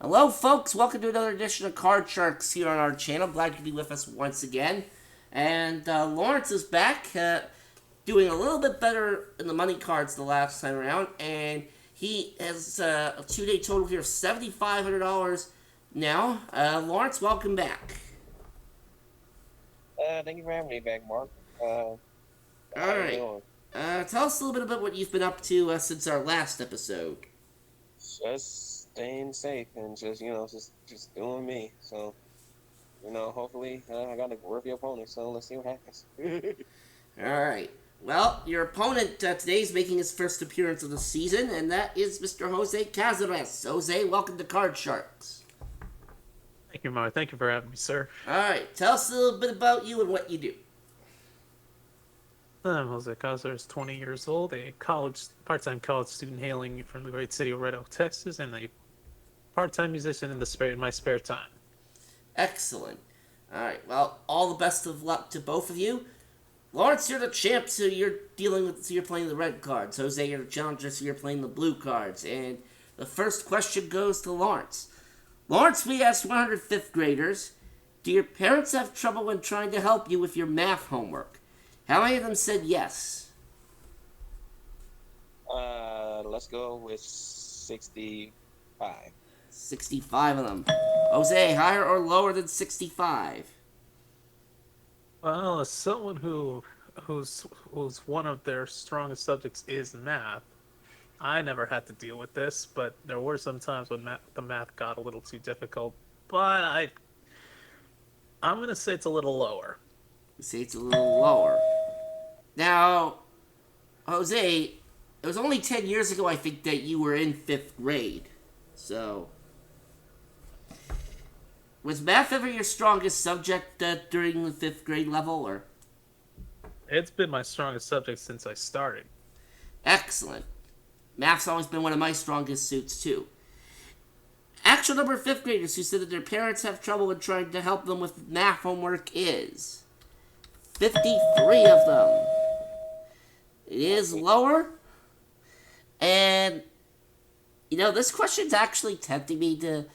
Hello, folks. Welcome to another edition of Card Sharks here on our channel. Glad you could be with us once again. And Lawrence is back, doing a little bit better in the money cards the last time around. And he has a two-day total here of $7,500 now. Lawrence, welcome back. Thank you for having me back, Mark. All How you right. doing? Tell us a little bit about what you've been up to since our last episode. Just staying safe and just doing me. So, hopefully, I got a worthy opponent. So let's see what happens. All right. Well, your opponent today is making his first appearance of the season, and that is Mr. Jose Cazares. Jose, welcome to Card Sharks. Thank you, Mo. Thank you for having me, sir. All right, tell us a little bit about you and what you do. I'm Jose Cazares, 20 years old, a part-time college student hailing from the great city of Red Oak, Texas, and a part-time musician in my spare time. Excellent. All right, well, all the best of luck to both of you. Lawrence, you're the champ, so you're dealing with, so you're playing the red cards. Jose, you're the challenger, so you're playing the blue cards. And the first question goes to Lawrence. Lawrence, we asked 105th graders, do your parents have trouble when trying to help you with your math homework? How many of them said yes? Let's go with 65. 65 of them. Jose, higher or lower than 65? Well, as someone who's one of their strongest subjects is math, I never had to deal with this, but there were some times when the math got a little too difficult. But I'm gonna say it's a little lower. You say it's a little lower. Now, Jose, it was only 10 years ago, I think, that you were in 5th grade. So, was math ever your strongest subject during the 5th grade level, or? It's been my strongest subject since I started. Excellent. Math's always been one of my strongest suits, too. Actual number of 5th graders who said that their parents have trouble with trying to help them with math homework is 53 of them. It is lower. And, this question's actually tempting me to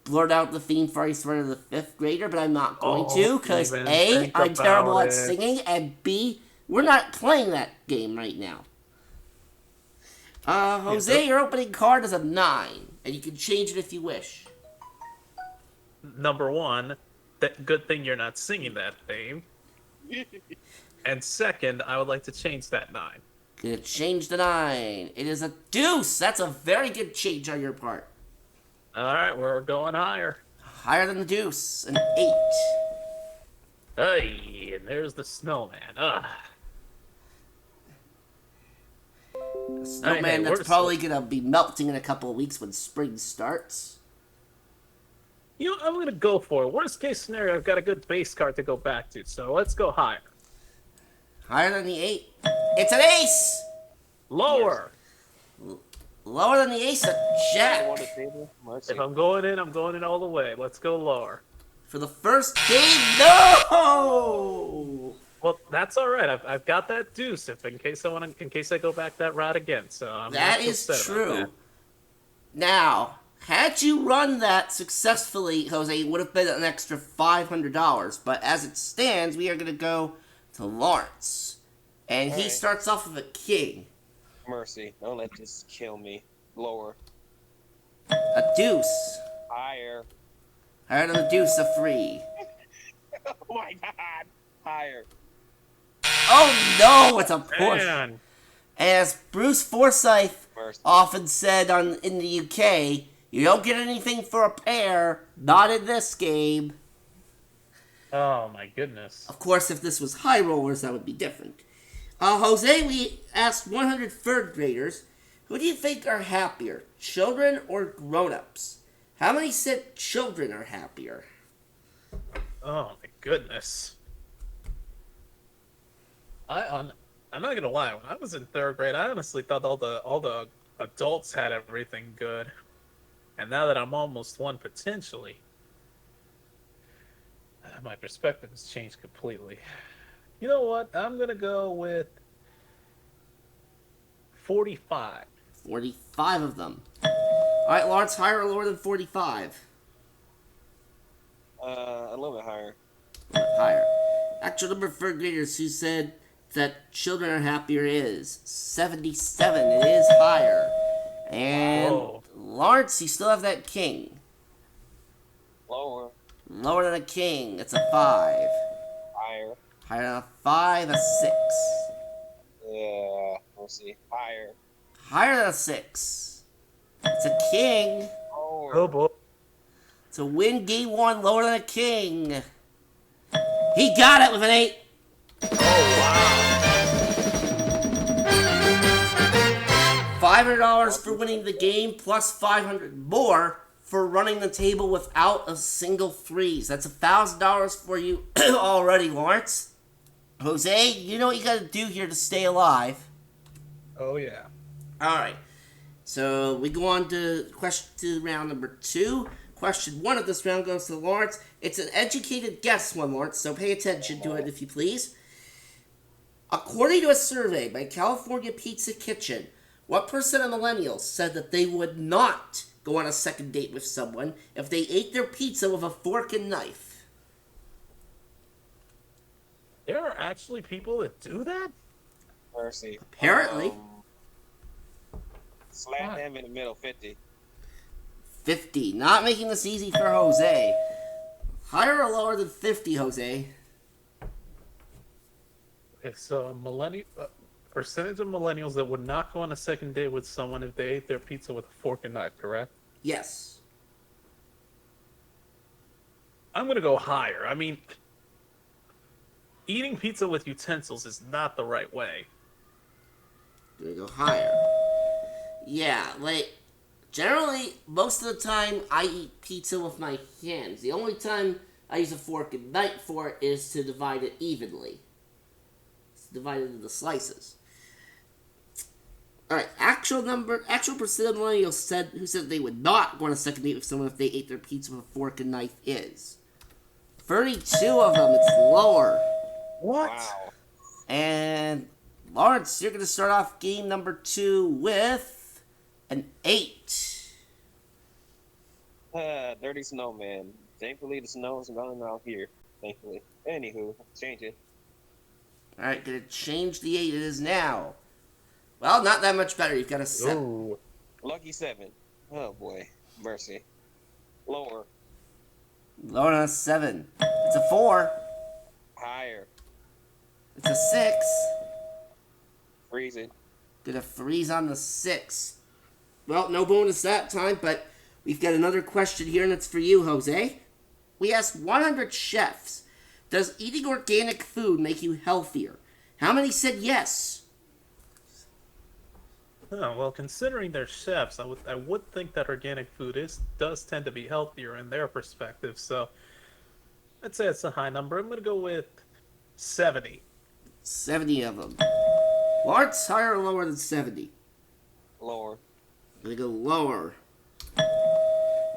blurt out the theme for Ice Runner the 5th grader, but I'm not going to, because A, I'm terrible at singing, and B, we're not playing that game right now. Jose, your opening card is a 9, and you can change it if you wish. Number one, good thing you're not singing that theme. And second, I would like to change that 9. Gonna change the 9. It is a deuce. That's a very good change on your part. All right, we're going higher. Higher than the deuce. An 8. Hey, and there's the snowman. Ugh. A snowman that's probably gonna be melting in a couple of weeks when spring starts. I'm gonna go for it. Worst case scenario, I've got a good base card to go back to, so let's go higher. Higher than the 8. It's an ace! Lower! Lower than the ace, a jack. If I'm going in all the way. Let's go lower. For the first game, no! Well, that's all right. I've got that deuce in case I go back that route again. So that is true. Now, had you run that successfully, Jose, it would have been an extra $500. But as it stands, we are going to go to Lawrence. And he starts off with a king. Mercy. Don't let this kill me. Lower. A deuce. Higher. Higher than the deuce, a 3. Oh my god. Higher. Oh no, it's a push. Man. As Bruce Forsyth often said in the UK, you don't get anything for a pair, not in this game. Oh my goodness. Of course, if this was high rollers, that would be different. Jose, we asked 100 third graders, who do you think are happier, children or grown-ups? How many said children are happier? Oh my goodness. I'm not gonna lie. When I was in 3rd grade, I honestly thought all the adults had everything good, and now that I'm almost one potentially, my perspective has changed completely. You know what? I'm gonna go with 45. 45 of them. All right, Lawrence, higher or lower than 45? A little bit higher. Higher. Actual number of third graders who said that children are happier is 77. It is higher. And Whoa. Lawrence, you still have that king. Lower. Lower than a king. It's a 5. Higher. Higher than a 5, a 6. Yeah. We'll see. Higher. Higher than a 6. It's a king. Lower. Oh boy. To win game 1, lower than a king. He got it with an 8. Oh wow. $500 for winning the game, plus 500 more for running the table without a single threes. That's $1,000 for you already, Lawrence. Jose, you know what you gotta do here to stay alive. Oh yeah. Alright. So we go on to round number 2. Question 1 of this round goes to Lawrence. It's an educated guess one, Lawrence, so pay attention to it if you please. According to a survey by California Pizza Kitchen, what percent of millennials said that they would not go on a second date with someone if they ate their pizza with a fork and knife? There are actually people that do that? Mercy. Apparently. Slap them in the middle. 50. 50. Not making this easy for Jose. Higher or lower than 50, Jose? It's a percentage of millennials that would not go on a second date with someone if they ate their pizza with a fork and knife, correct? Yes. I'm gonna go higher. I mean, eating pizza with utensils is not the right way. Gonna go higher. Yeah, like, generally, most of the time, I eat pizza with my hands. The only time I use a fork and knife for it is to divide it evenly. It's divided into slices. Alright, actual percent of millennials who said they would not go on a second date with someone if they ate their pizza with a fork and knife is 32 of them. It's lower. What? Wow. And Lawrence, you're going to start off game number 2 with an 8. Dirty snowman. Thankfully, the snow is gone out here. Thankfully. Anywho, change it. Alright, going to change the 8. It is now. Well, not that much better. You've got a 7. Ooh. Lucky 7. Oh boy. Mercy. Lower. Lower than a 7. It's a 4. Higher. It's a 6. Freeze it. Gonna freeze on the 6. Well, no bonus that time, but we've got another question here, and it's for you, Jose. We asked 100 chefs, does eating organic food make you healthier? How many said yes? Oh, well, considering they're chefs, I would think that organic food does tend to be healthier in their perspective. So I'd say it's a high number. I'm gonna go with 70. 70 of them. Lawrence, higher or lower than 70? Lower. I'm gonna go lower.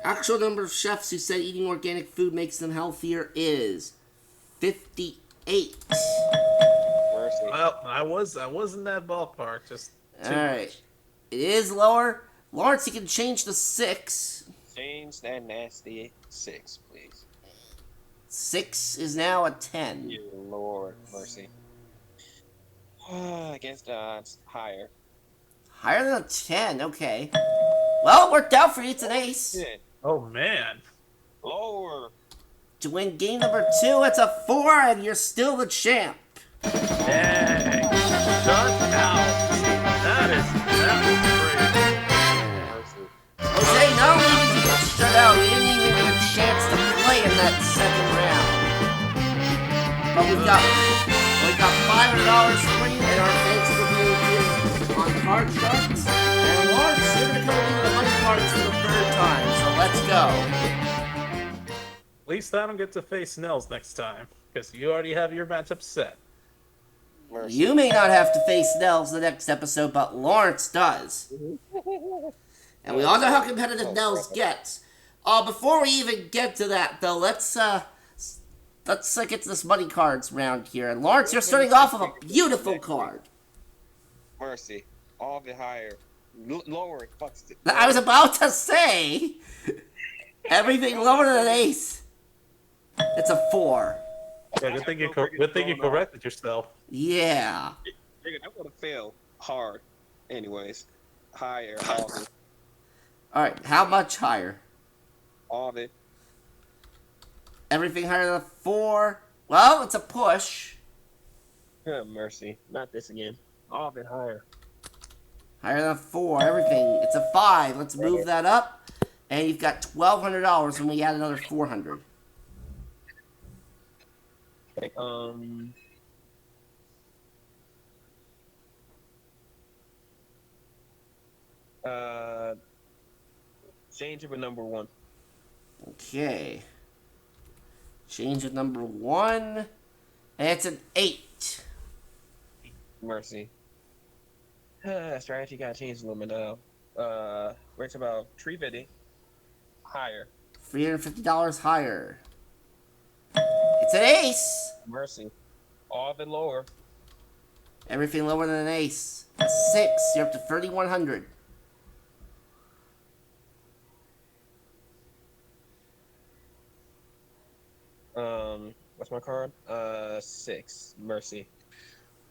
Actual number of chefs who said eating organic food makes them healthier is 58. Mercy. Well, I was in that ballpark. Just Alright. It is lower. Lawrence, you can change the 6. Change that nasty 6, please. 6 is now a 10. Dear Lord, mercy. Against odds, higher. Higher than a 10, okay. Well, it worked out for you. It's an ace. Shit. oh man. Lower. To win game number 2, it's a 4, and you're still the champ. Dang. Shut out. That was crazy. Mercy. Jose, not only did you get shut out, you didn't even get a chance to play in that second round. But we've got $500 for you, and our thanks for being here on Card Sharks. And Lawrence, you're going to come into the money cards for the 3rd time, so let's go. At least I don't get to face Nels next time, because you already have your matchup set. Mercy. You may not have to face Nels the next episode, but Lawrence does. And we all know how competitive Nels gets. Before we even get to that, though, let's get to this money cards round here. And Lawrence, you're starting off with a beautiful card. Mercy. All of it higher. Lower it fucks it. I was about to say everything lower than an ace. It's a 4. Yeah, good thing you corrected yourself. Yeah. Nigga, that would have failed hard. Anyways, higher, all of it. All right. How much higher? All of it. Everything higher than a 4. Well, it's a push. Good mercy. Not this again. All of it higher. Higher than a 4. Everything. It's a 5. Let's move that up. And you've got $1,200 when we add another 400. Okay, change it with number 1. Okay. Change of number 1. And it's an 8. Mercy. Strategy got changed a little bit now. Works about 350 higher. $350 higher. It's an ace. Mercy. All of it lower. Everything lower than an ace. 6. You're up to 3,100. What's my card? 6. Mercy.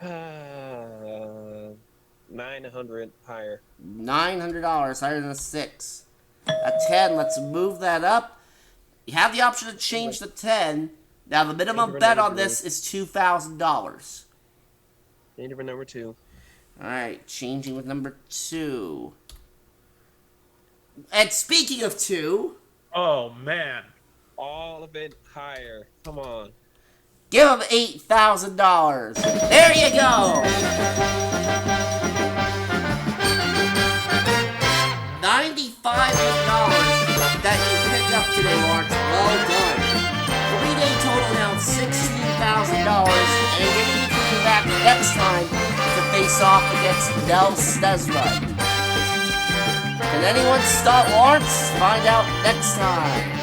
900 higher. $900 higher than a 6. A 10. Let's move that up. You have the option to change the 10. Now the minimum bet on this is $2,000. Change it with number 2. All right, changing with number 2. And speaking of 2, Oh man. All of it higher. Come on. give him $8,000. There you go. $9,500 that you picked up today, Lawrence. Well done. 3-day total now $16,000, and you're going to be coming back next time to face off against Del Snezrud. Can anyone stop Lawrence? Find out next time.